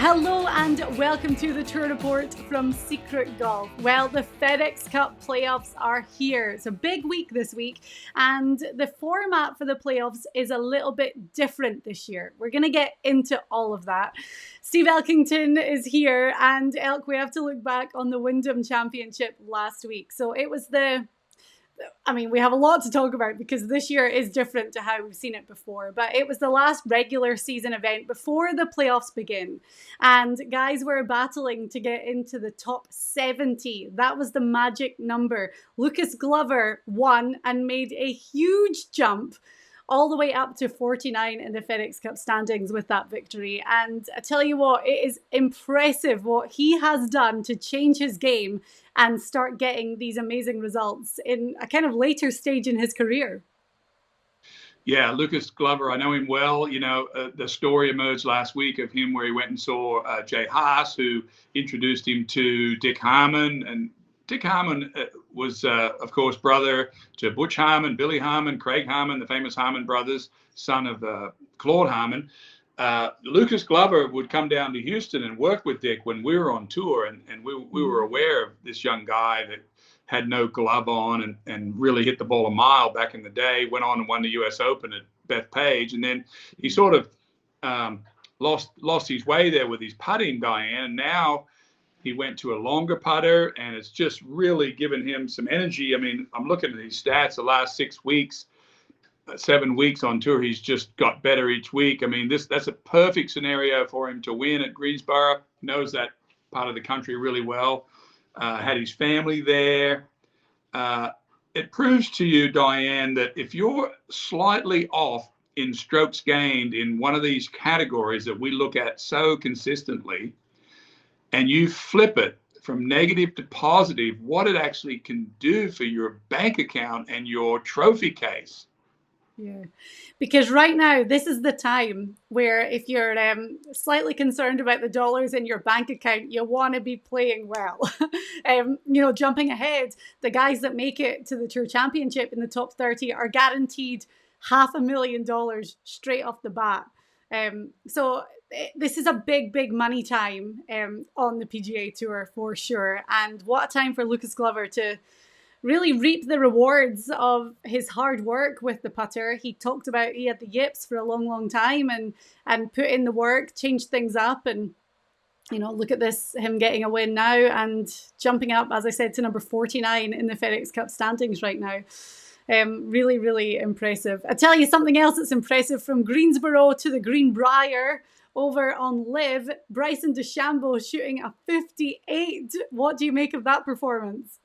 Hello and welcome to the Tour Report from Secret Golf. Well, the FedEx Cup Playoffs are here. It's a big week this week, and the format for the playoffs is a little bit different this year. We're going to get into all of that. Steve Elkington is here, and Elk, we have to look back on the Wyndham Championship last week. So it was we have a lot to talk about because this year is different to how we've seen it before. But it was the last regular season event before the playoffs begin. And guys were battling to get into the top 70. That was the magic number. Lucas Glover won and made a huge jump all the way up to 49 in the FedEx Cup standings with that victory. And I tell you what, it is impressive what he has done to change his game and start getting these amazing results in a kind of later stage in his career. Yeah, Lucas Glover, I know him well. You know, the story emerged last week of him where he went and saw Jay Haas, who introduced him to Dick Harmon. And Dick Harmon was, of course, brother to Butch Harmon, Billy Harmon, Craig Harmon, the famous Harmon brothers, son of Claude Harmon. Lucas Glover would come down to Houston and work with Dick when we were on tour, and we were aware of this young guy that had no glove on and really hit the ball a mile back in the day, went on and won the US Open at Bethpage, and then he sort of lost his way there with his putting, Diane, and now he went to a longer putter, and it's just really given him some energy. I mean, I'm looking at his stats the last 6 weeks, 7 weeks on tour. He's just got better each week. I mean, that's a perfect scenario for him to win at Greensboro. Knows that part of the country really well. Had his family there. It proves to you, Diane, that if you're slightly off in strokes gained in one of these categories that we look at so consistently, and you flip it from negative to positive, what it actually can do for your bank account and your trophy case. Yeah, because right now, this is the time where if you're slightly concerned about the dollars in your bank account, you want to be playing well. Jumping ahead, the guys that make it to the Tour Championship in the top 30 are guaranteed $500,000 straight off the bat. So this is a big money time on the PGA Tour for sure. And what a time for Lucas Glover to really reap the rewards of his hard work with the putter. He talked about he had the yips for a long time and put in the work, changed things up, and look at this, him getting a win now and jumping up, as I said, to number 49 in the FedEx Cup standings right now. Really impressive. I tell you something else that's impressive, from Greensboro to the Greenbrier over on Live, Bryson DeChambeau shooting a 58. What do you make of that performance?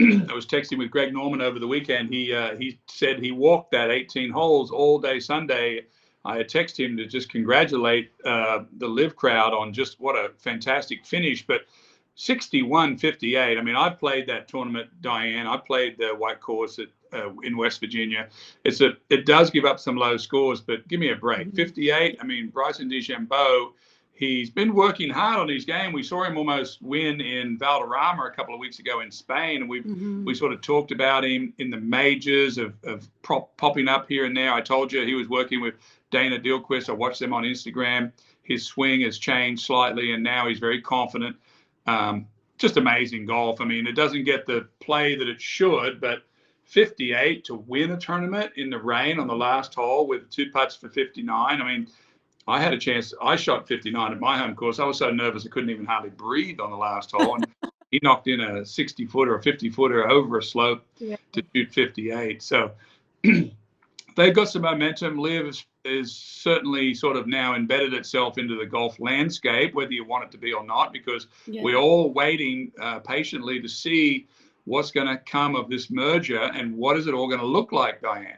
I was texting with Greg Norman over the weekend. He said he walked that 18 holes all day Sunday. I had texted him to just congratulate the Live crowd on just what a fantastic finish. But 61-58. I mean, I've played that tournament, Diane. I played the white course in West Virginia. It does give up some low scores, but give me a break. 58. I mean, Bryson DeChambeau, he's been working hard on his game. We saw him almost win in Valderrama a couple of weeks ago in Spain. And we sort of talked about him in the majors of popping up here and there. I told you he was working with Dana Dilquist. I watched them on Instagram. His swing has changed slightly, and now he's very confident. Just amazing golf. I mean, it doesn't get the play that it should, but 58 to win a tournament in the rain on the last hole with 2 putts for 59. I mean, I had a chance. I shot 59 at my home course. I was so nervous I couldn't even hardly breathe on the last hole. And he knocked in a 60-footer, a 50-footer over a slope to shoot 58. So they've got some momentum. Liv is certainly sort of now embedded itself into the golf landscape, whether you want it to be or not, because we're all waiting patiently to see what's going to come of this merger and what is it all going to look like, Diane.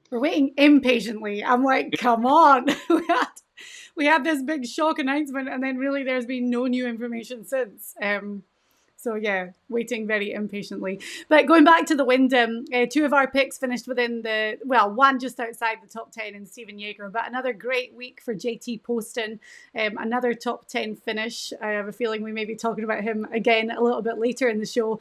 We're waiting impatiently. I'm like, come on. we had this big shock announcement, and then really there's been no new information since. So yeah, waiting very impatiently. But going back to the Wyndham, 2 of our picks finished within one just outside the top 10 in Stephen Yeager, but another great week for JT Poston, another top 10 finish. I have a feeling we may be talking about him again a little bit later in the show.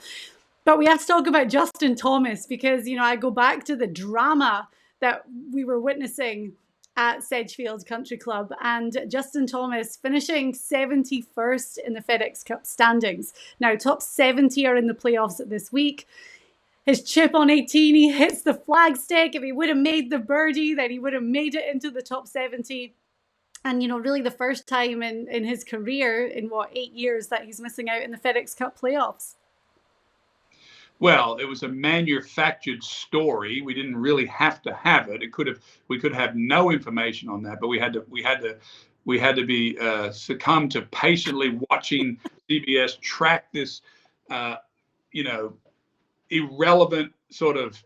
But we have to talk about Justin Thomas because, I go back to the drama that we were witnessing at Sedgefield Country Club, and Justin Thomas finishing 71st in the FedEx Cup standings. Now, top 70 are in the playoffs this week. His chip on 18, he hits the flagstick. If he would have made the birdie, then he would have made it into the top 70. And, really the first time in his career in 8 years that he's missing out in the FedEx Cup playoffs. Well, it was a manufactured story. We didn't really have to have it. We could have no information on that, but we had to be succumb to patiently watching CBS track this, irrelevant sort of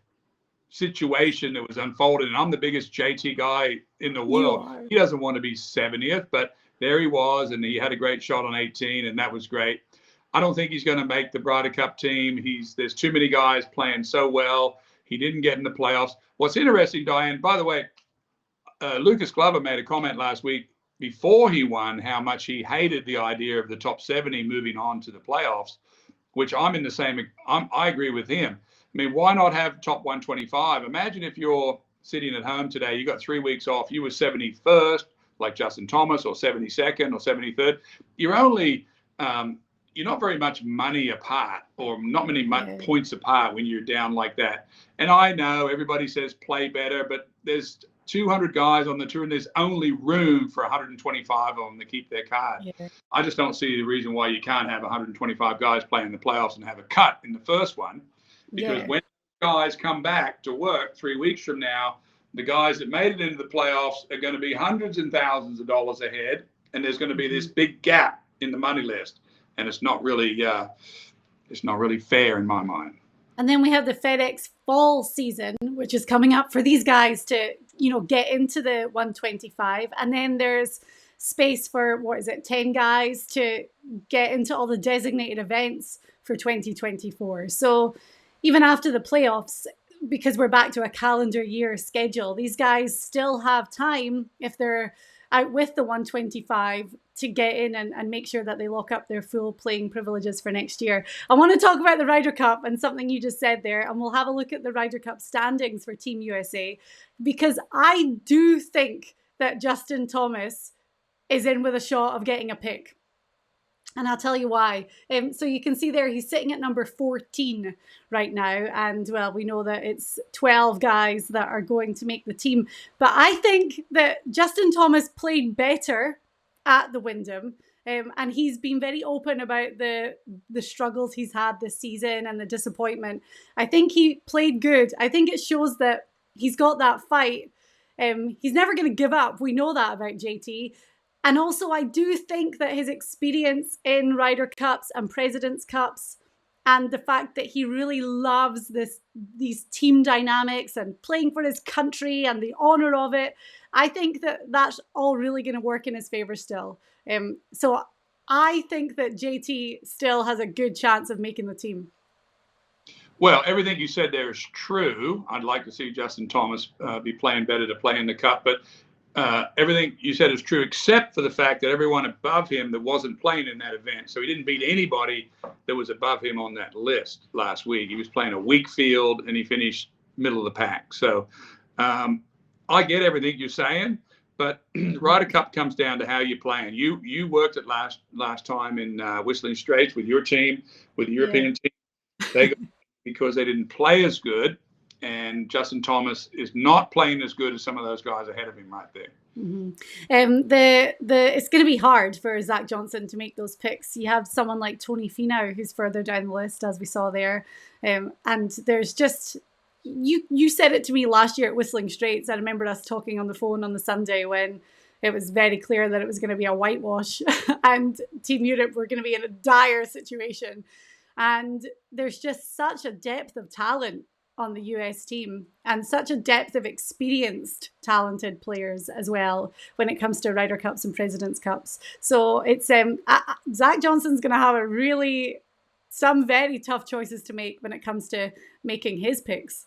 situation that was unfolded. And I'm the biggest JT guy in the world. He doesn't want to be 70th, but there he was, and he had a great shot on 18, and that was great. I don't think he's going to make the Ryder Cup team. There's too many guys playing so well. He didn't get in the playoffs. What's interesting, Diane, by the way, Lucas Glover made a comment last week before he won how much he hated the idea of the top 70 moving on to the playoffs, which I agree with him. I mean, why not have top 125? Imagine if you're sitting at home today, you got 3 weeks off, you were 71st, like Justin Thomas, or 72nd or 73rd. You're not very much money apart, or not many points apart when you're down like that. And I know everybody says play better, but there's 200 guys on the tour, and there's only room for 125 of them to keep their card. Yeah. I just don't see the reason why you can't have 125 guys playing the playoffs and have a cut in the first one. Because when guys come back to work 3 weeks from now, the guys that made it into the playoffs are going to be hundreds and thousands of dollars ahead, and there's going to be this big gap in the money list. And it's not really fair in my mind. And then we have the FedEx fall season, which is coming up for these guys to, get into the 125. And then there's space for, 10 guys to get into all the designated events for 2024. So even after the playoffs, because we're back to a calendar year schedule, these guys still have time, if they're out with the 125, to get in and make sure that they lock up their full playing privileges for next year. I want to talk about the Ryder Cup and something you just said there, and we'll have a look at the Ryder Cup standings for Team USA, because I do think that Justin Thomas is in with a shot of getting a pick. And I'll tell you why. So you can see there, he's sitting at number 14 right now. And, well, we know that it's 12 guys that are going to make the team. But I think that Justin Thomas played better at the Wyndham. And he's been very open about the struggles he's had this season and the disappointment. I think he played good. I think it shows that he's got that fight. He's never going to give up. We know that about JT. And also, I do think that his experience in Ryder Cups and President's Cups, and the fact that he really loves these team dynamics and playing for his country and the honor of it, I think that that's all really going to work in his favor still. So I think that JT still has a good chance of making the team. Well, everything you said there is true. I'd like to see Justin Thomas be playing better to play in the Cup, but everything you said is true, except for the fact that everyone above him that wasn't playing in that event. So he didn't beat anybody that was above him on that list last week. He was playing a weak field, and he finished middle of the pack. So I get everything you're saying, but Ryder Cup comes down to how you're playing. You worked it last time in Whistling Straits with your team, with the European team. They got because they didn't play as good. And Justin Thomas is not playing as good as some of those guys ahead of him right there. Mm-hmm. It's going to be hard for Zach Johnson to make those picks. You have someone like Tony Finau who's further down the list, as we saw there. And there's just, you said it to me last year at Whistling Straits. I remember us talking on the phone on the Sunday when it was very clear that it was going to be a whitewash and Team Europe were going to be in a dire situation. And there's just such a depth of talent on the US team, and such a depth of experienced, talented players as well when it comes to Ryder Cups and President's Cups. So it's Zach Johnson's going to have some very tough choices to make when it comes to making his picks.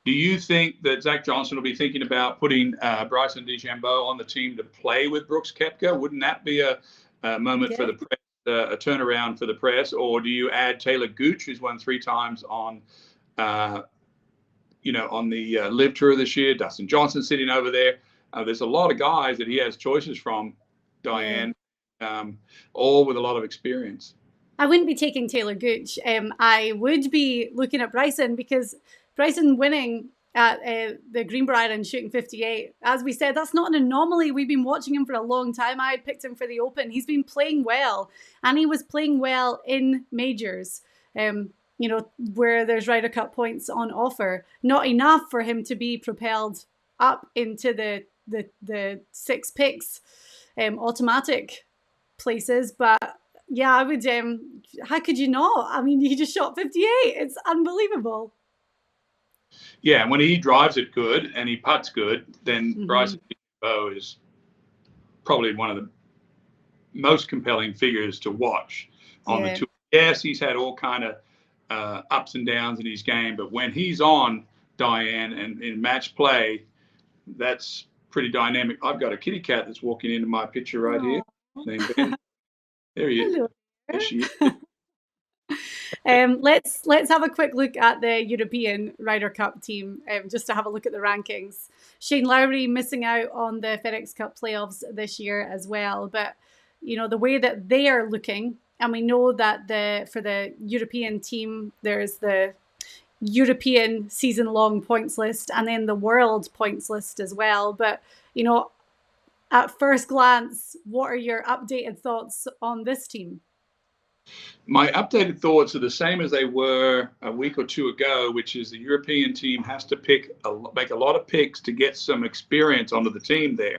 Do you think that Zach Johnson will be thinking about putting Bryson DeChambeau on the team to play with Brooks Koepka? Wouldn't that be a moment for the press, a turnaround for the press? Or do you add Taylor Gooch, who's won 3 times on the Live Tour this year? Dustin Johnson sitting over there. There's a lot of guys that he has choices from, Diane, all with a lot of experience. I wouldn't be taking Taylor Gooch. I would be looking at Bryson, because Bryson winning at the Greenbrier and shooting 58, as we said, that's not an anomaly. We've been watching him for a long time. I had picked him for the Open. He's been playing well, and he was playing well in majors, where there's Ryder Cup points on offer. Not enough for him to be propelled up into the 6 picks automatic places, but yeah, I would. How could you not? I mean, he just shot 58. It's unbelievable. Yeah, and when he drives it good and he putts good, then Bryson DeChambeau is probably one of the most compelling figures to watch on the tour. Yes, he's had all kind of ups and downs in his game, but when he's on, Diane, and in match play, that's pretty dynamic. I've got a kitty cat that's walking into my picture right here. Named Ben. There he is. There she is. Let's have a quick look at the European Ryder Cup team, just to have a look at the rankings. Shane Lowry missing out on the FedExCup Playoffs this year as well, but the way that they are looking, and we know that for the European team, there's the European season-long points list and then the world points list as well. But at first glance, what are your updated thoughts on this team? My updated thoughts are the same as they were a week or two ago, which is the European team has to make a lot of picks to get some experience onto the team there.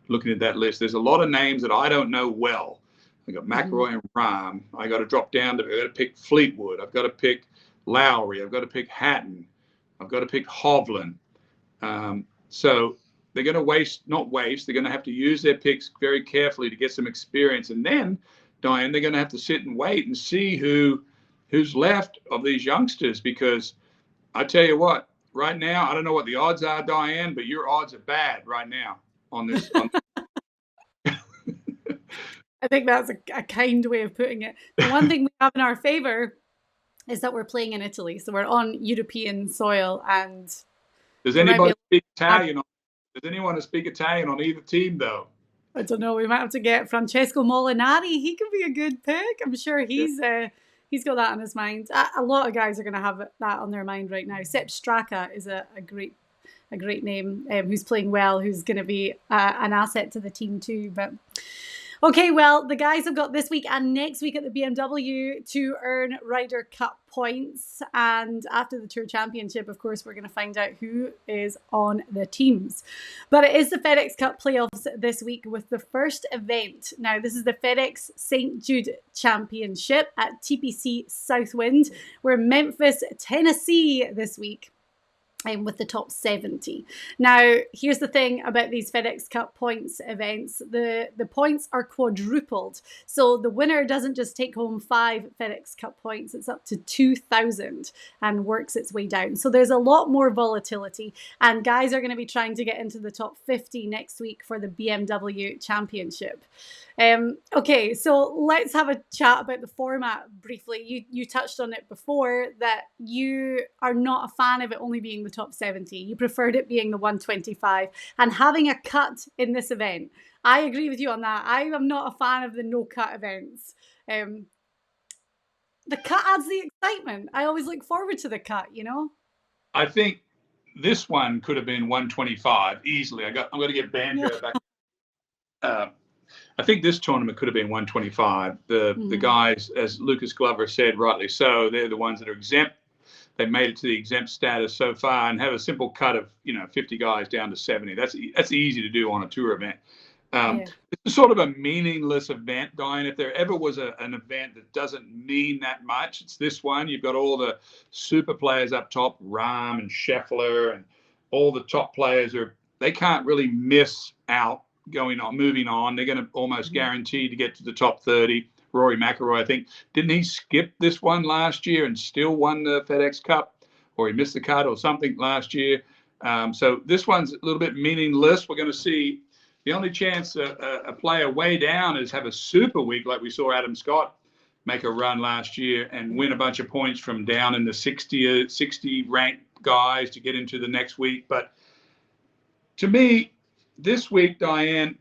Looking at that list, there's a lot of names that I don't know well. I got McIlroy and Rahm. I got to drop down to, I got to pick Fleetwood. I've got to pick Lowry. I've got to pick Hatton. I've got to pick Hovland. So they're going to not waste. They're going to have to use their picks very carefully to get some experience. And then, Diane, they're going to have to sit and wait and see who's left of these youngsters, because I tell you what, right now, I don't know what the odds are, Diane, but your odds are bad right now on this. I think that's a kind way of putting it. The one thing we have in our favor is that we're playing in Italy, so we're on European soil. And does anybody speak Italian? Does anyone speak Italian on either team, though? I don't know. We might have to get Francesco Molinari. He could be a good pick. I'm sure he's got that on his mind. A lot of guys are going to have that on their mind right now. Sepp Straka is a great name, who's playing well, who's going to be an asset to the team too. But okay, well, the guys have got this week and next week at the BMW to earn Ryder Cup points. And after the Tour Championship, of course, we're going to find out who is on the teams. But it is the FedExCup Playoffs this week with the first event. Now, this is the FedEx St. Jude Championship at TPC Southwind. We're in Memphis, Tennessee this week, with the top 70. Now, here's the thing about these FedEx Cup points events. The points are quadrupled. So the winner doesn't just take home 5 FedEx Cup points, it's up to 2,000 and works its way down. So there's a lot more volatility, and guys are going to be trying to get into the top 50 next week for the BMW Championship. Okay, so let's have a chat about the format briefly. You touched on it before, that you are not a fan of it only being the top 70. You preferred it being the 125 and having a cut in this event. I agree with you on that. I am not a fan of the no cut events. The cut adds the excitement. I always look forward to the cut, I think this one could have been 125 easily. I'm going to get Banjo back. I think this tournament could have been 125. The guys, as Lucas Glover said, rightly so, they're the ones that are exempt. They made it to the exempt status so far and have a simple cut of 50 guys down to 70. That's easy to do on a tour event. It's sort of a meaningless event, Diane. If there ever was an event that doesn't mean that much, it's this one. You've got all the super players up top, Rahm and Scheffler, and all the top players they can't really miss out moving on. They're going to almost guarantee to get to the top 30. Rory McIlroy, I think, didn't he skip this one last year and still won the FedEx Cup, or he missed the cut or something last year? So this one's a little bit meaningless. We're going to see the only chance a player way down is have a super week like we saw Adam Scott make a run last year and win a bunch of points from down in the 60 ranked guys to get into the next week. But to me, this week, Diane,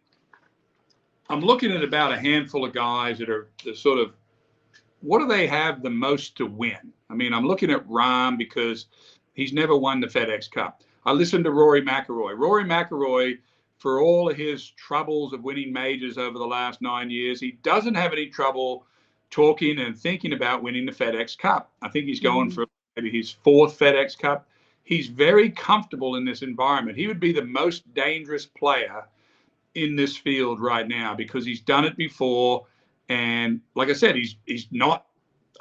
I'm looking at about a handful of guys that are sort of, what do they have the most to win? I mean, I'm looking at Rahm because he's never won the FedEx Cup. I listened to Rory McIlroy. Rory McIlroy, for all of his troubles of winning majors over the last 9 years, he doesn't have any trouble talking and thinking about winning the FedEx Cup. I think he's going for maybe his fourth FedEx Cup. He's very comfortable in this environment. He would be the most dangerous player in this field right now because he's done it before. And like I said, he's not,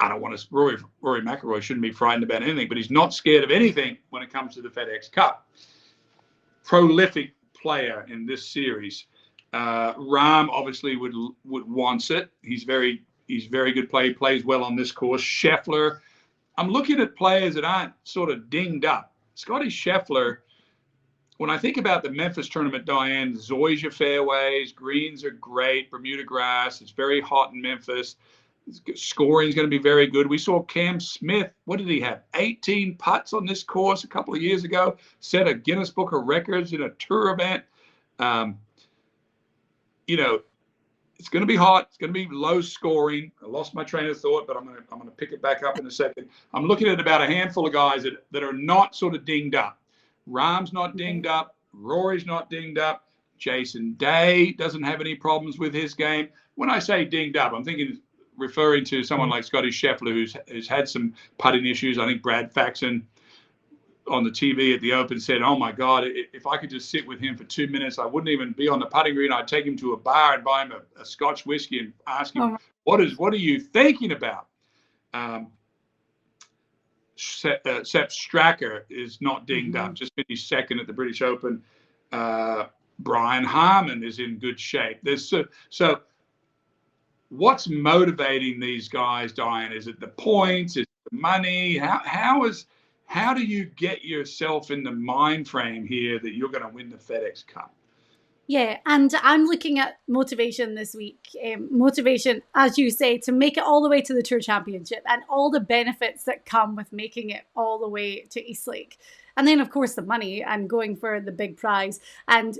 I don't want to, Rory McIlroy shouldn't be frightened about anything, but he's not scared of anything when it comes to the FedEx Cup. Prolific player in this series. Rahm obviously would wants it. He's very good player. He plays well on this course. Scheffler. I'm looking at players that aren't sort of dinged up. Scotty Scheffler, when I think about the Memphis tournament, Diane, Zoysia fairways, greens are great, Bermuda grass, it's very hot in Memphis. Scoring is going to be very good. We saw Cam Smith, what did he have? 18 putts on this course a couple of years ago, set a Guinness Book of Records in a tour event. It's going to be hot. It's going to be low scoring. I lost my train of thought, but I'm going to pick it back up in a second. I'm looking at about a handful of guys that are not sort of dinged up. Rahm's not dinged up. Rory's not dinged up. Jason Day doesn't have any problems with his game. When I say dinged up, I'm referring to someone like Scotty Scheffler, who's had some putting issues. I think Brad Faxon on the TV at the Open said, "Oh my God, if I could just sit with him for 2 minutes, I wouldn't even be on the putting green. I'd take him to a bar and buy him a Scotch whiskey and ask him, what are you thinking about?" Sepp Straka is not dinged up, just finished second at the British Open. Brian Harman is in good shape. So what's motivating these guys, Diane? Is it the points? Is it the money? How do you get yourself in the mind frame here that you're going to win the FedEx Cup? Yeah, and I'm looking at motivation this week. Motivation, as you say, to make it all the way to the Tour Championship and all the benefits that come with making it all the way to Eastlake. And then, of course, the money and going for the big prize. And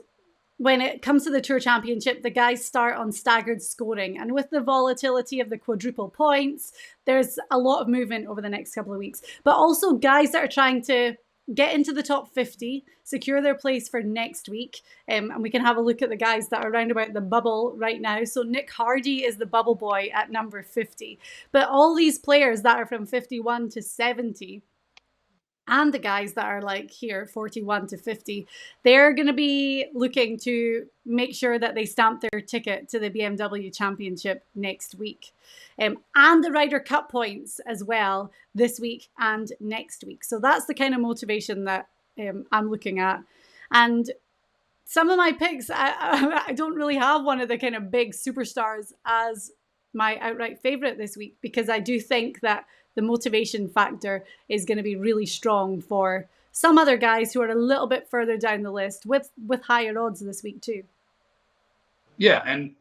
when it comes to the Tour Championship, the guys start on staggered scoring. And with the volatility of the quadruple points, there's a lot of movement over the next couple of weeks. But also guys that are trying to get into the top 50, secure their place for next week. And we can have a look at the guys that are around about the bubble right now. So Nick Hardy is the bubble boy at number 50. But all these players that are from 51 to 70, and the guys that are like here, 41 to 50, they're going to be looking to make sure that they stamp their ticket to the BMW Championship next week. And the Ryder Cup points as well this week and next week. So that's the kind of motivation that I'm looking at. And some of my picks, I don't really have one of the kind of big superstars as my outright favorite this week, because I do think that the motivation factor is going to be really strong for some other guys who are a little bit further down the list with higher odds this week too. Yeah, and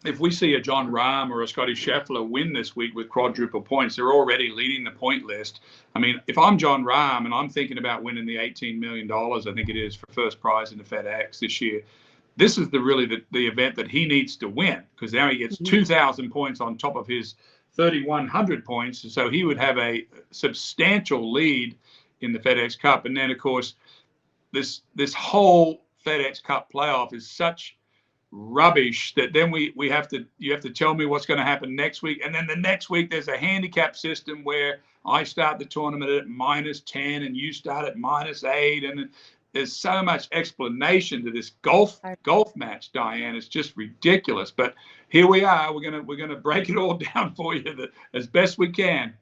if we see a John Rahm or a Scotty Scheffler win this week with quadruple points, they're already leading the point list. I mean, if I'm John Rahm and I'm thinking about winning the $18 million, I think it is, for first prize in the FedEx this year, this is the event that he needs to win, because now he gets 2,000 points on top of his 3,100 points. So he would have a substantial lead in the FedEx Cup. And then, of course, this whole FedEx Cup playoff is such rubbish that then you have to tell me what's going to happen next week. And then the next week there's a handicap system where I start the tournament at -10 and you start at -8. And there's so much explanation to this golf match, Diane. It's just ridiculous. But here we are. We're gonna break it all down for you as best we can.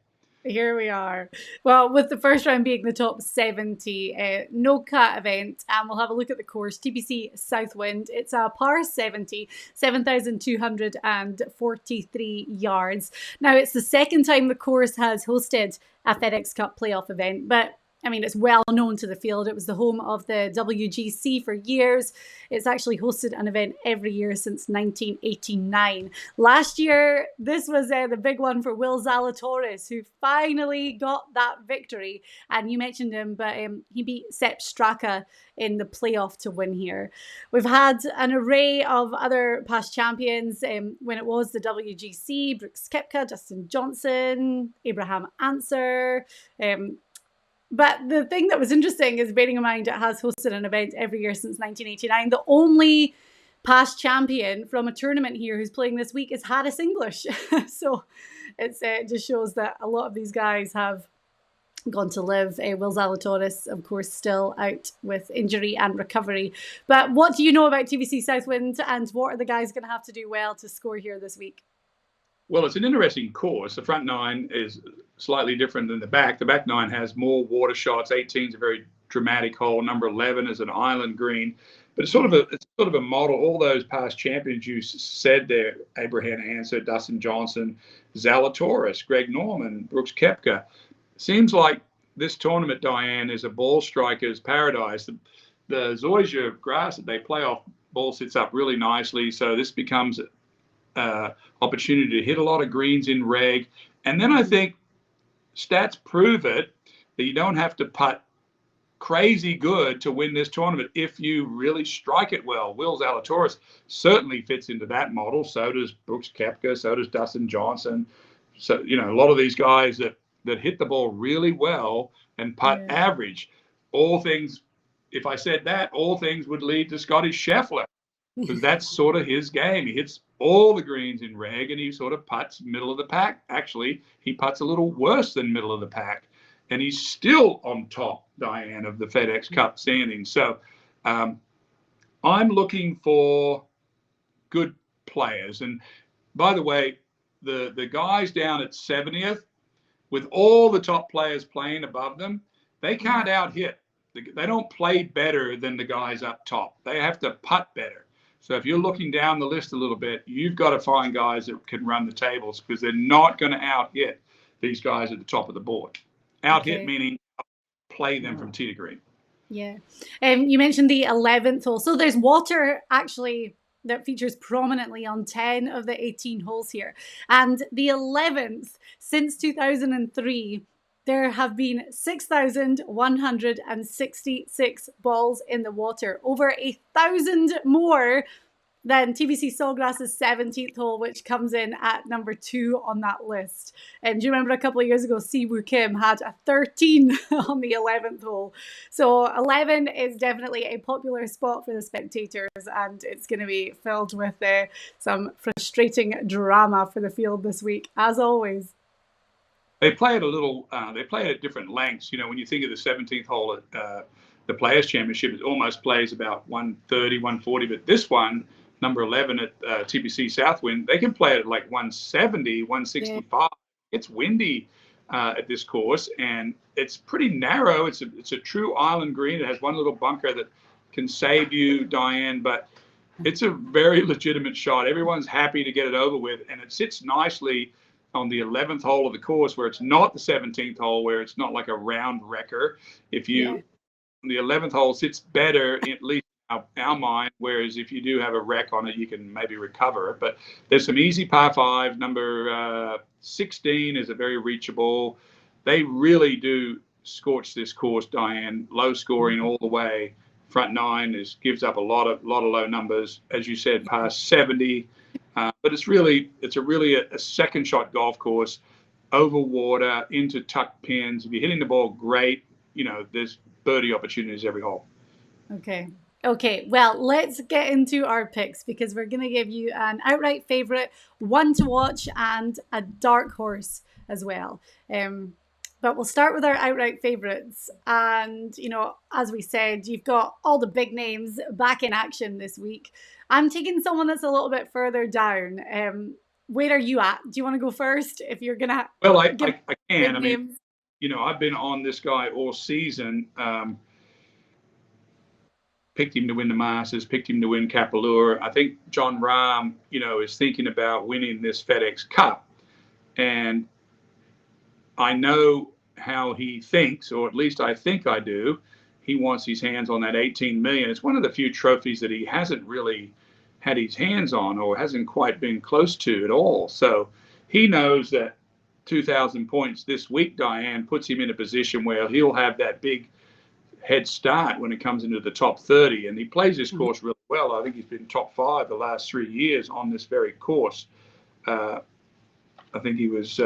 Here we are. Well, with the first round being the top 70, no cut event, and we'll have a look at the course. TPC Southwind. It's a par 70, 7,243 yards. Now, it's the second time the course has hosted a FedEx Cup playoff event, but I mean, it's well known to the field. It was the home of the WGC for years. It's actually hosted an event every year since 1989. Last year, this was the big one for Will Zalatoris, who finally got that victory. And you mentioned him, but he beat Sepp Straka in the playoff to win here. We've had an array of other past champions when it was the WGC: Brooks Koepka, Dustin Johnson, Abraham Ancer. But the thing that was interesting is, bearing in mind it has hosted an event every year since 1989, the only past champion from a tournament here who's playing this week is Harris English. So it just shows that a lot of these guys have gone to live. Will Zalatoris, of course, still out with injury and recovery. But what do you know about TPC Southwind, and what are the guys going to have to do well to score here this week? Well, it's an interesting course. The front nine is slightly different than the back. The back nine has more water shots. 18 is a very dramatic hole. Number 11 is an island green. But it's sort of a model. All those past champions you said there: Abraham Ancer, Dustin Johnson, Zalatoris, Greg Norman, Brooks Koepka. Seems like this tournament, Diane, is a ball striker's paradise. The zoysia grass that they play off, ball sits up really nicely. So this becomes opportunity to hit a lot of greens in reg. And then I think stats prove it that you don't have to putt crazy good to win this tournament if you really strike it well. Will Zalatoris certainly fits into that model. So does Brooks Koepka. So does Dustin Johnson. So, a lot of these guys that hit the ball really well and putt average. All things, if I said that, all things would lead to Scotty Scheffler, because that's sort of his game. He hits all the greens in reg, and he sort of putts middle of the pack. Actually, he putts a little worse than middle of the pack, and he's still on top, Diane, of the FedEx Cup standings. So I'm looking for good players. And by the way, the guys down at 70th, with all the top players playing above them, they can't out-hit. They don't play better than the guys up top. They have to putt better. So if you're looking down the list a little bit, you've got to find guys that can run the tables, because they're not going to out-hit these guys at the top of the board. Out-hit meaning play them from tee to green. Yeah. You mentioned the 11th hole. So there's water actually that features prominently on 10 of the 18 holes here. And the 11th, since 2003, there have been 6,166 balls in the water, over 1,000 more than TPC Sawgrass's 17th hole, which comes in at number 2 on that list. And do you remember a couple of years ago, Siwoo Kim had a 13 on the 11th hole. So 11 is definitely a popular spot for the spectators, and it's going to be filled with some frustrating drama for the field this week, as always. They play it they play it at different lengths. When you think of the 17th hole at the Players Championship, it almost plays about 130, 140. But this one, number 11 at TPC Southwind, they can play it at like 170, 165. Yeah. It's windy at this course, and it's pretty narrow. It's a true island green. It has one little bunker that can save you, Diane, but it's a very legitimate shot. Everyone's happy to get it over with, and it sits nicely on the 11th hole of the course, where it's not the 17th hole, where it's not like a round wrecker. The 11th hole sits better, at least our mind, whereas if you do have a wreck on it, you can maybe recover it. But there's some easy par 5. Number 16 is a very reachable. They really do scorch this course, Diane. Low scoring all the way. Front 9 gives up a lot of low numbers, as you said, par 70. But it's a second shot golf course, over water, into tucked pins. If you're hitting the ball great, there's birdie opportunities every hole. Okay, well, let's get into our picks, because we're going to give you an outright favorite, one to watch, and a dark horse as well. But we'll start with our outright favorites. And, as we said, you've got all the big names back in action this week. I'm taking someone that's a little bit further down. Where are you at? Do you want to go first? If you're going to... Well, I can. I mean, I've been on this guy all season. Picked him to win the Masters, picked him to win Allure. I think Jon Rahm, is thinking about winning this FedEx Cup. And I know how he thinks, or at least I think I do. He wants his hands on that 18 million. It's one of the few trophies that he hasn't really had his hands on, or hasn't quite been close to at all. So he knows that 2,000 points this week, Diane, puts him in a position where he'll have that big head start when it comes into the top 30. And he plays this course really well. I think he's been top 5 the last 3 years on this very course. I think he was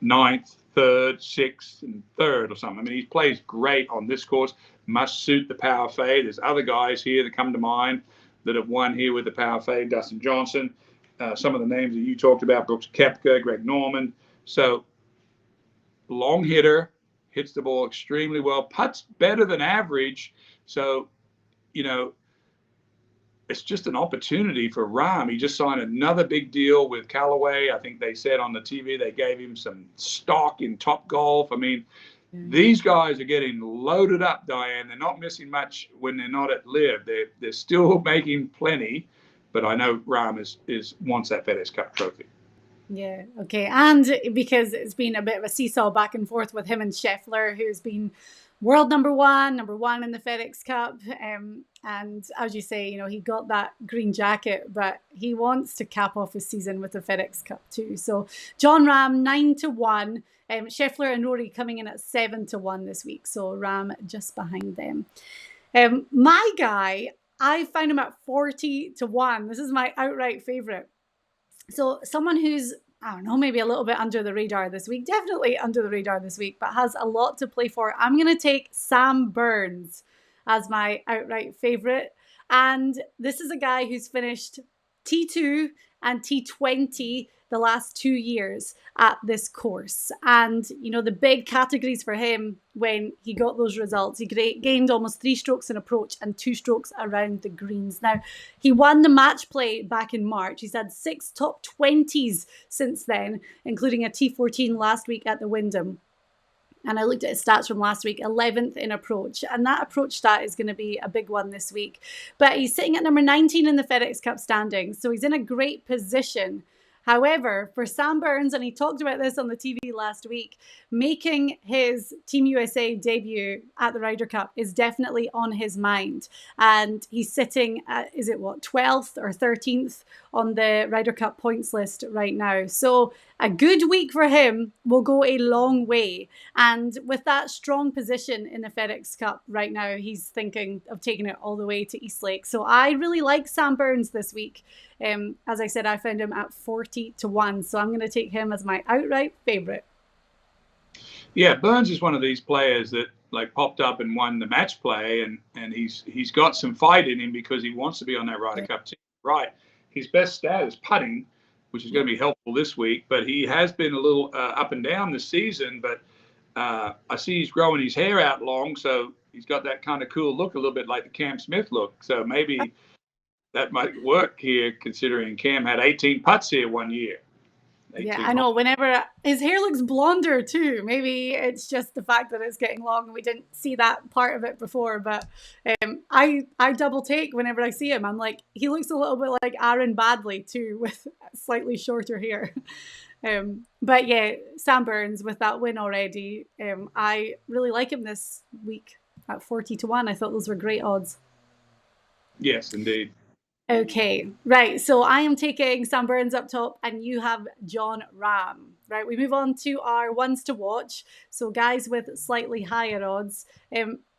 9th, 3rd, 6th, and 3rd or something. I mean, he plays great on this course. Must suit the power fade. There's other guys here that come to mind that have won here with the power fade. Dustin Johnson, some of the names that you talked about, Brooks Koepka, Greg Norman. So long hitter, hits the ball extremely well, putts better than average. So, it's just an opportunity for Rahm. He just signed another big deal with Callaway. I think they said on the TV they gave him some stock in Top Golf. I mean, these guys are getting loaded up, Diane. They're not missing much when they're not at Live. They're still making plenty, but I know Rahm wants that FedEx Cup trophy. Yeah, okay. And because it's been a bit of a seesaw back and forth with him and Scheffler, who's been world number one in the FedEx Cup. And as you say, he got that green jacket, but he wants to cap off his season with the FedEx Cup too. So John Rahm, 9-1. Scheffler and Rory coming in at 7-1 this week. So Rahm just behind them. My guy, I found him at 40-1. This is my outright favorite. So someone who's, I don't know, maybe a little bit under the radar this week, definitely under the radar this week, but has a lot to play for. I'm going to take Sam Burns as my outright favorite. And this is a guy who's finished T2 and T20 the last 2 years at this course. And, the big categories for him when he got those results, he gained almost 3 strokes in approach and 2 strokes around the greens. Now, he won the match play back in March. He's had 6 top 20s since then, including a T14 last week at the Wyndham. And I looked at his stats from last week, 11th in approach. And that approach stat is going to be a big one this week. But he's sitting at number 19 in the FedEx Cup standings. So he's in a great position. However, for Sam Burns, and he talked about this on the TV last week, making his Team USA debut at the Ryder Cup is definitely on his mind. And he's sitting at, 12th or 13th on the Ryder Cup points list right now. So a good week for him will go a long way. And with that strong position in the FedEx Cup right now, he's thinking of taking it all the way to Eastlake. So I really like Sam Burns this week. As I said, I found him at 40-1. So I'm going to take him as my outright favorite. Yeah, Burns is one of these players that popped up and won the match play, and he's got some fight in him because he wants to be on that Ryder Cup team. Right. His best stat is putting, which is going to be helpful this week, but he has been a little up and down this season. But I see he's growing his hair out long, so he's got that kind of cool look, a little bit like the Cam Smith look. So maybe that might work here, considering Cam had 18 putts here one year. Yeah, I know. Whenever his hair looks blonder too, maybe it's just the fact that it's getting long and we didn't see that part of it before. But I double take whenever I see him. I'm like, he looks a little bit like Aaron Badley too, with slightly shorter hair. But yeah, Sam Burns with that win already. I really like him this week at 40-1. I thought those were great odds. Yes, indeed. Okay, right. So I am taking Sam Burns up top and you have John Rahm. Right, we move on to our ones to watch. So guys with slightly higher odds.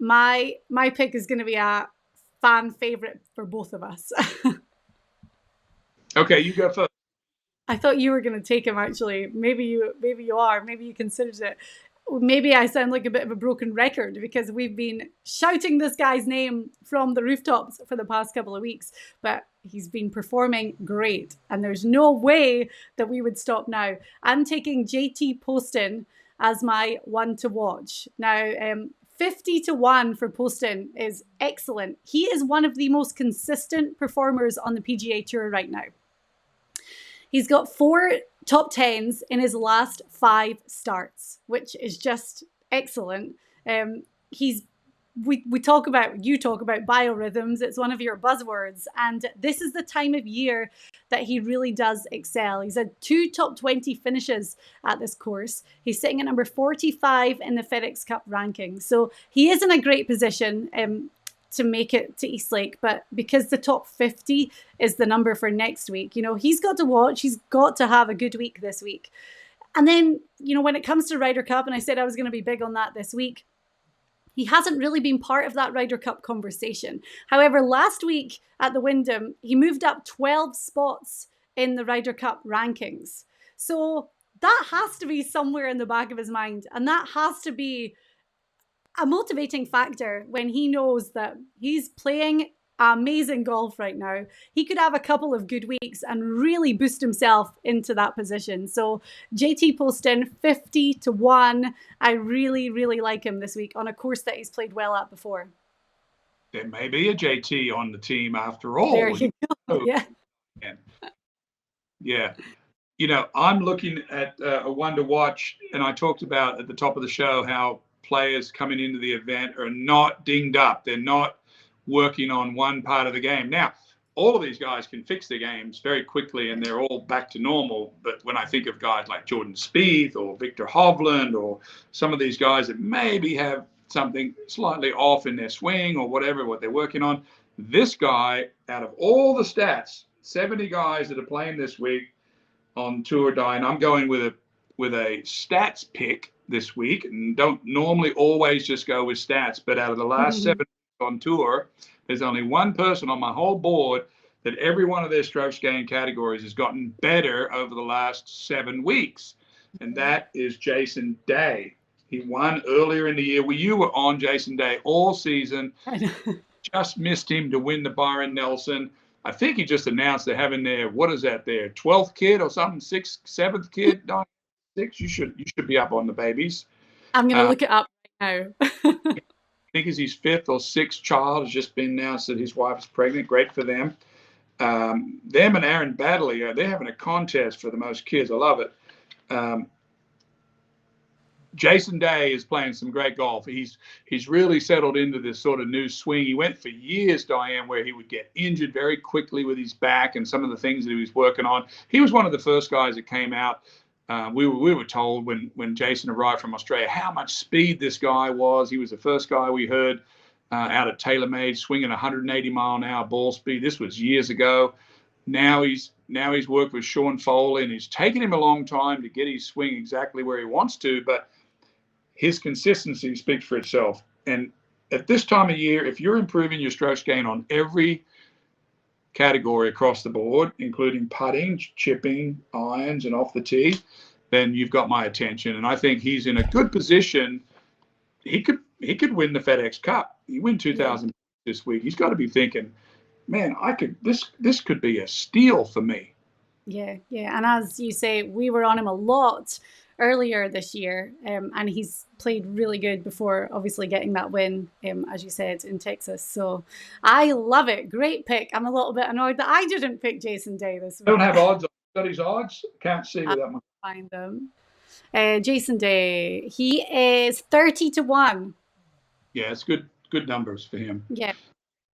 My pick is going to be a fan favorite for both of us. Okay, you go first. I thought you were going to take him actually. Maybe you are. Maybe you considered it. Maybe I sound like a bit of a broken record because we've been shouting this guy's name from the rooftops for the past couple of weeks, but he's been performing great and there's no way that we would stop now. I'm taking JT Poston as my one to watch. Now, 50-1 for Poston is excellent. He is one of the most consistent performers on the PGA Tour right now. He's got 4 top 10s in his last 5 starts, which is just excellent. He's you talk about biorhythms. It's one of your buzzwords. And this is the time of year that he really does excel. He's had 2 top 20 finishes at this course. He's sitting at number 45 in the FedEx Cup rankings. So he is in a great position to make it to Eastlake, but because the top 50 is the number for next week, he's got to watch. He's got to have a good week this week. And then, when it comes to Ryder Cup, and I said I was going to be big on that this week, he hasn't really been part of that Ryder Cup conversation. However, last week at the Wyndham, he moved up 12 spots in the Ryder Cup rankings. So that has to be somewhere in the back of his mind. And that has to be a motivating factor when he knows that he's playing amazing golf right now. He could have a couple of good weeks and really boost himself into that position. So JT Poston, 50-1. I really, really like him this week on a course that he's played well at before. There may be a JT on the team after all. There you go. Yeah. Yeah. I'm looking at a one to watch, and I talked about at the top of the show how players coming into the event are not dinged up. They're not working on one part of the game. Now, all of these guys can fix their games very quickly and they're all back to normal. But when I think of guys like Jordan Spieth or Victor Hovland or some of these guys that maybe have something slightly off in their swing or whatever, what they're working on, this guy, out of all the stats, 70 guys that are playing this week on Tour, Diane, I'm going with a stats pick this week, and don't normally always just go with stats, but out of the last 7 weeks on tour, there's only one person on my whole board that every one of their strokes gained categories has gotten better over the last 7 weeks, and that is Jason Day. He won earlier in the year. You were on Jason Day all season. Just missed him to win the Byron Nelson. I think he just announced they're having their, what is that, their 12th kid or something, 6th, 7th kid. 6. You should be up on the babies. I'm going to look it up right now. I think it's his 5th or 6th child has just been announced that his wife is pregnant. Great for them. Them and Aaron Baddeley, they're having a contest for the most kids. I love it. Jason Day is playing some great golf. He's really settled into this sort of new swing. He went for years, Diane, where he would get injured very quickly with his back and some of the things that he was working on. He was one of the first guys that came out. We were told when Jason arrived from Australia how much speed this guy was. He was the first guy we heard out at TaylorMade swinging 180-mile-an-hour ball speed. This was years ago. Now he's worked with Sean Foley, and it's taken him a long time to get his swing exactly where he wants to, but his consistency speaks for itself. And at this time of year, if you're improving your strokes gain on every category across the board, including putting, chipping, irons, and off the tee, then you've got my attention. And I think he's in a good position. He could win the FedEx Cup. He win 2,000 this week. He's got to be thinking, man, this could be a steal for me. Yeah. And as you say, we were on him a lot earlier this year, and he's played really good before obviously getting that win, as you said, in Texas. So I love it. Great pick. I'm a little bit annoyed that I didn't pick Jason Day this week. Don't have odds. Got his odds? Can't see with that one. Find them. Jason Day, he is 30-1. Yeah, it's good numbers for him. Yeah.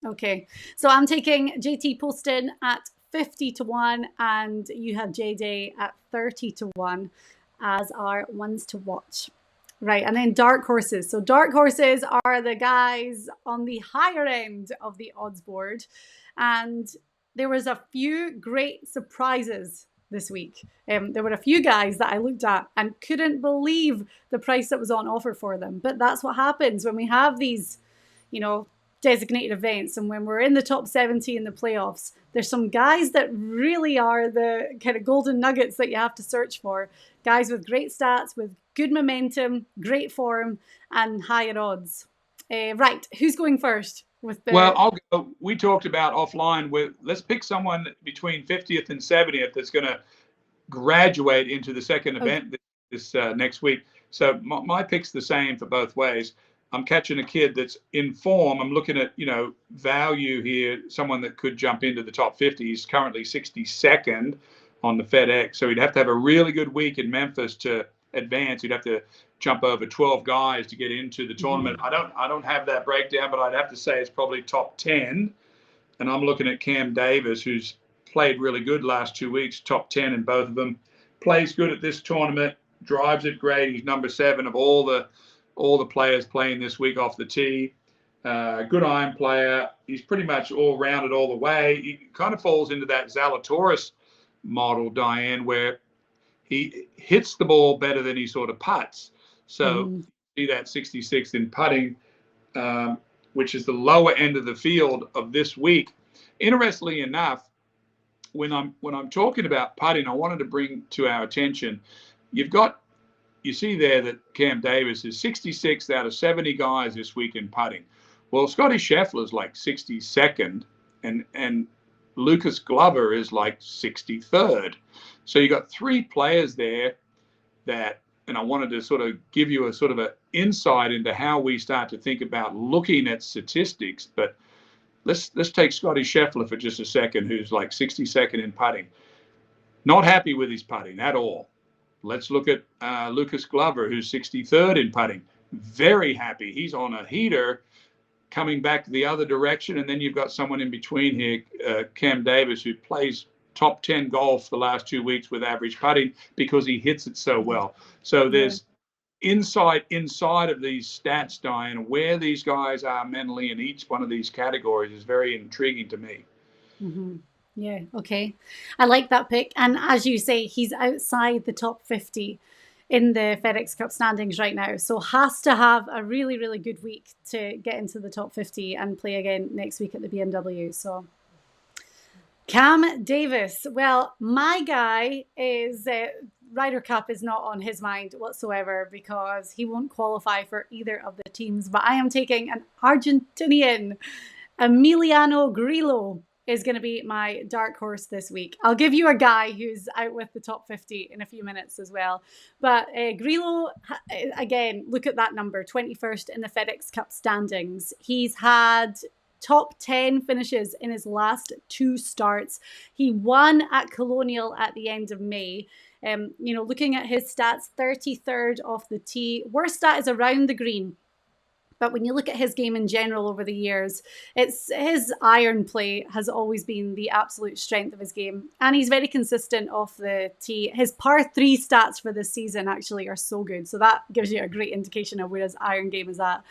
Okay. So I'm taking JT Poston at 50-1, and you have J Day at 30-1 as our ones to watch. Right, and then dark horses. So dark horses are the guys on the higher end of the odds board. And there was a few great surprises this week. There were a few guys that I looked at and couldn't believe the price that was on offer for them. But that's what happens when we have these, designated events, and when we're in the top 70 in the playoffs, there's some guys that really are the kind of golden nuggets that you have to search for. Guys with great stats, with good momentum, great form, and higher odds. Right, who's going first? Well, I'll go. We talked about offline let's pick someone between 50th and 70th that's going to graduate into the second event this next week. So my pick's the same for both ways. I'm catching a kid that's in form. I'm looking at, value here, someone that could jump into the top 50. He's currently 62nd on the FedEx. So he'd have to have a really good week in Memphis to advance. You'd have to jump over 12 guys to get into the tournament. I don't have that breakdown, but I'd have to say it's probably top 10. And I'm looking at Cam Davis, who's played really good last 2 weeks, top 10 in both of them. Plays good at this tournament, drives it great. He's number 7 of all the players playing this week off the tee. Good iron player. He's pretty much all rounded all the way. He kind of falls into that Zalatoris model, Diane, where he hits the ball better than he sort of putts. So see that 66th in putting, which is the lower end of the field of this week. Interestingly enough, when I'm talking about putting, I wanted to bring to our attention, you see there that Cam Davis is 66th out of 70 guys this week in putting. Well, Scotty Scheffler's like 62nd, and Lucas Glover is like 63rd. So you got 3 players there that, and I wanted to sort of give you a sort of an insight into how we start to think about looking at statistics. But let's take Scotty Scheffler for just a second, who's like 62nd in putting. Not happy with his putting at all. Let's look at Lucas Glover, who's 63rd in putting. Very happy. He's on a heater coming back the other direction. And then you've got someone in between here, Cam Davis, who plays top 10 golf the last 2 weeks with average putting because he hits it so well. So there's insight inside of these stats, Diane, where these guys are mentally in each one of these categories is very intriguing to me. Yeah, okay. I like that pick. And as you say, he's outside the top 50 in the FedEx Cup standings right now. So has to have a really, really good week to get into the top 50 and play again next week at the BMW. So Cam Davis. Well, my guy is Ryder Cup is not on his mind whatsoever because he won't qualify for either of the teams. But I am taking an Argentinian, Emiliano Grillo. Is going to be my dark horse this week. I'll give you a guy who's out with the top 50 in a few minutes as well. But Grillo, again, look at that number, 21st in the FedEx Cup standings. He's had top 10 finishes in his last 2 starts. He won at Colonial at the end of May. Looking at his stats, 33rd off the tee. Worst stat is around the green. But when you look at his game in general over the years, it's his iron play has always been the absolute strength of his game. And he's very consistent off the tee. His par 3 stats for this season actually are so good. So that gives you a great indication of where his iron game is at.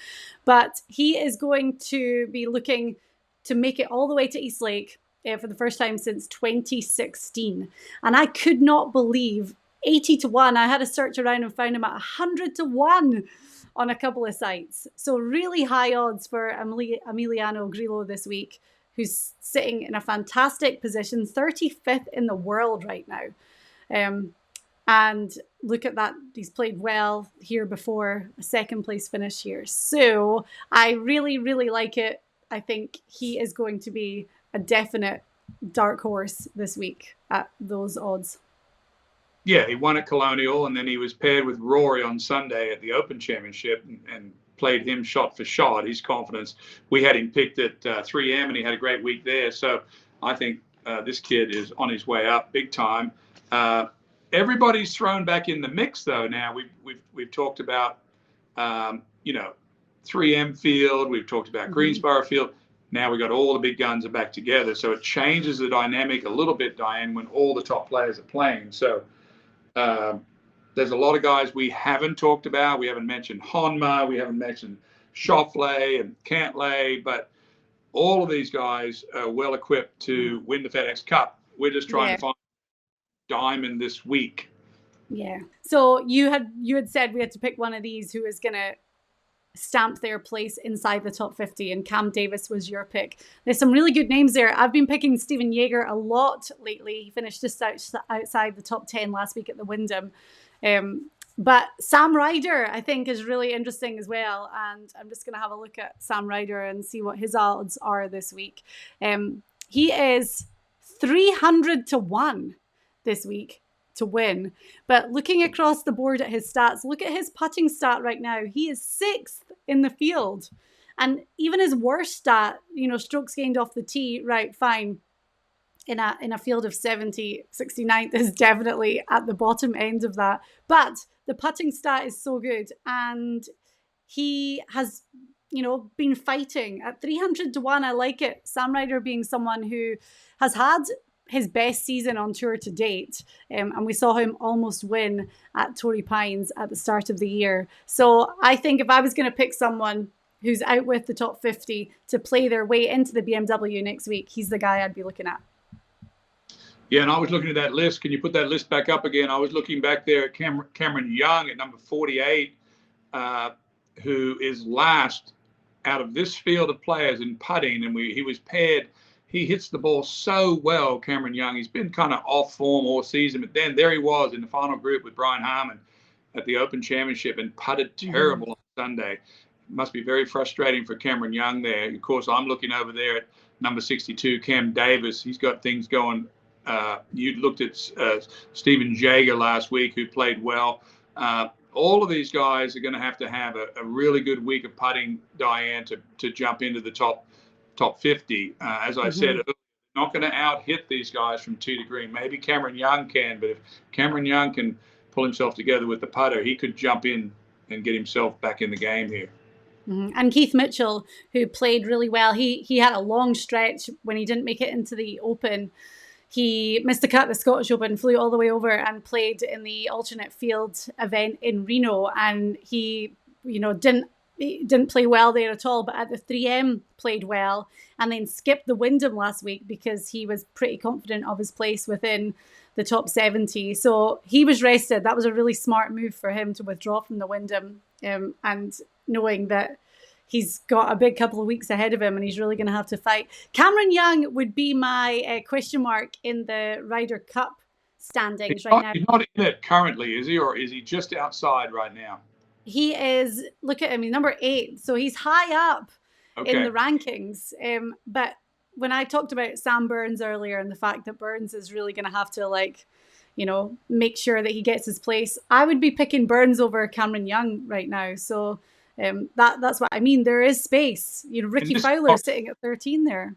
But he is going to be looking to make it all the way to East Lake for the first time since 2016. And I could not believe 80-1. I had a search around and found him at 100-1. On a couple of sites. So really high odds for Emiliano Grillo this week, who's sitting in a fantastic position, 35th in the world right now. And look at that. He's played well here before, a second place finish here. So I really, really like it. I think he is going to be a definite dark horse this week at those odds. Yeah, he won at Colonial, and then he was paired with Rory on Sunday at the Open Championship and played him shot for shot. His confidence. We had him picked at 3M, and he had a great week there. So I think this kid is on his way up big time. Everybody's thrown back in the mix, though. Now we've talked about 3M field. We've talked about Greensboro field. Now we got all the big guns are back together. So it changes the dynamic a little bit, Diane, when all the top players are playing. So there's a lot of guys we haven't talked about. We haven't mentioned Honma. We haven't mentioned Schauffele and Cantlay. But all of these guys are well equipped to win the FedEx Cup. We're just trying to find diamond this week. Yeah. So you had said we had to pick one of these who is going to stamp their place inside the top 50, and Cam Davis was your pick. There's some really good names there. I've been picking Steven Jaeger a lot lately. He finished just outside the top 10 last week at the Wyndham. But Sam Ryder, I think, is really interesting as well. And I'm just going to have a look at Sam Ryder and see what his odds are this week. He is 300-1 this week to win. But looking across the board at his stats, look at his putting stat right now. He is 6th in the field. And even his worst stat, strokes gained off the tee, right, fine. in a field of 70, 69th is definitely at the bottom end of that. But the putting stat is so good, and he has, been fighting at 300-1. I like it. Sam Ryder being someone who has had his best season on tour to date. And we saw him almost win at Torrey Pines at the start of the year. So I think if I was going to pick someone who's out with the top 50 to play their way into the BMW next week, he's the guy I'd be looking at. Yeah, and I was looking at that list. Can you put that list back up again? I was looking back there at Cameron Young at number 48, who is last out of this field of players in putting, and he was paired. He hits the ball so well, Cameron Young. He's been kind of off form all season, but then there he was in the final group with Brian Harman at the Open Championship and putted terrible on Sunday. It must be very frustrating for Cameron Young there. Of course, I'm looking over there at number 62, Cam Davis. He's got things going. You looked at Stephen Jaeger last week, who played well. All of these guys are going to have a really good week of putting, Diane, to jump into the top 50. As I said, not going to out-hit these guys from tee to green. Maybe Cameron Young can, but if Cameron Young can pull himself together with the putter, he could jump in and get himself back in the game here. And Keith Mitchell, who played really well, he had a long stretch when he didn't make it into the Open. He missed the cut at the Scottish Open, flew all the way over and played in the alternate field event in Reno. And he, didn't play well there at all, but at the 3M played well, and then skipped the Wyndham last week because he was pretty confident of his place within the top 70. So he was rested. That was a really smart move for him to withdraw from the Wyndham, and knowing that he's got a big couple of weeks ahead of him and he's really going to have to fight. Cameron Young would be my question mark in the Ryder Cup standings right now. He's not in it currently, is he? Or is he just outside right now? He is, look at him, he's number 8. So he's high up in the rankings. But when I talked about Sam Burns earlier and the fact that Burns is really going to have to make sure that he gets his place, I would be picking Burns over Cameron Young right now. So that's what I mean. There is space. Ricky Fowler sitting at 13 there.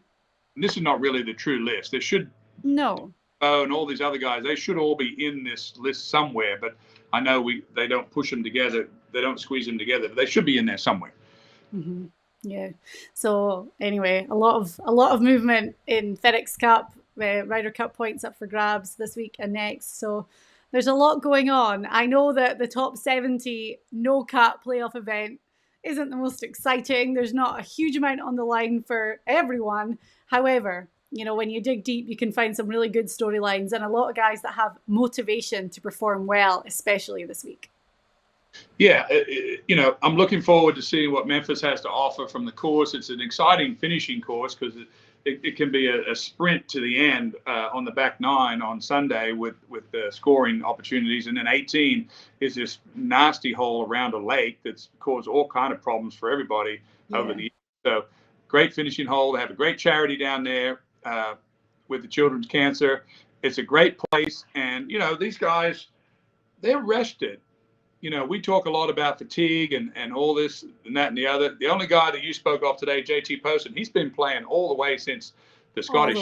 And this is not really the true list. There should and all these other guys, they should all be in this list somewhere. But I know they don't push them together. They don't squeeze them together. But they should be in there somewhere. Mm-hmm. Yeah. So anyway, a lot of movement in FedEx Cup, Ryder Cup points up for grabs this week and next. So there's a lot going on. I know that the top 70 no cut playoff event isn't the most exciting. There's not a huge amount on the line for everyone. However, when you dig deep, you can find some really good storylines and a lot of guys that have motivation to perform well, especially this week. Yeah, I'm looking forward to seeing what Memphis has to offer from the course. It's an exciting finishing course because it can be a sprint to the end on the back 9 on Sunday with scoring opportunities. And then 18 is this nasty hole around a lake that's caused all kind of problems for everybody over the years. So great finishing hole. They have a great charity down there with the children's cancer. It's a great place. And, these guys, they're rested. We talk a lot about fatigue and all this and that and the other. The only guy that you spoke of today, JT Poston, he's been playing all the way since the Scottish.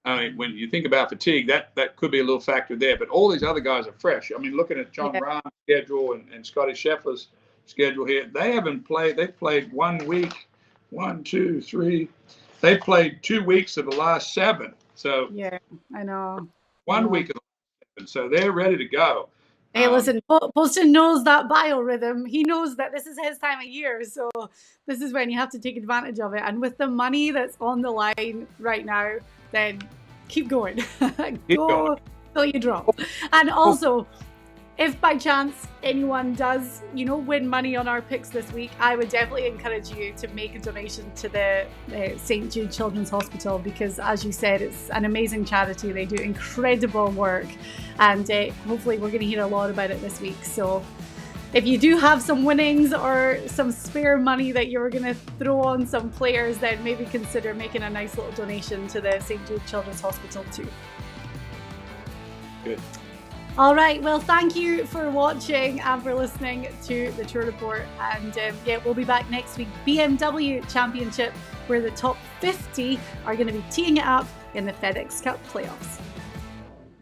I mean, when you think about fatigue, that could be a little factor there. But all these other guys are fresh. I mean, looking at John Rahm's schedule and Scotty Scheffler's schedule here, they haven't played. They've played 1 week, 1, 2, 3. They've played 2 weeks of the last 7. So yeah, I know. 1 week of the last 7. So they're ready to go. Hey, listen, Poston knows that biorhythm. He knows that this is his time of year. So this is when you have to take advantage of it. And with the money that's on the line right now, then keep going. Go till you drop. And also, if by chance anyone does, win money on our picks this week, I would definitely encourage you to make a donation to the St. Jude Children's Hospital because, as you said, it's an amazing charity. They do incredible work, and hopefully we're going to hear a lot about it this week. So if you do have some winnings or some spare money that you're going to throw on some players, then maybe consider making a nice little donation to the St. Jude Children's Hospital too. Good. All right. Well, thank you for watching and for listening to the Tour Report. And we'll be back next week. BMW Championship where the top 50 are going to be teeing it up in the FedEx Cup Playoffs.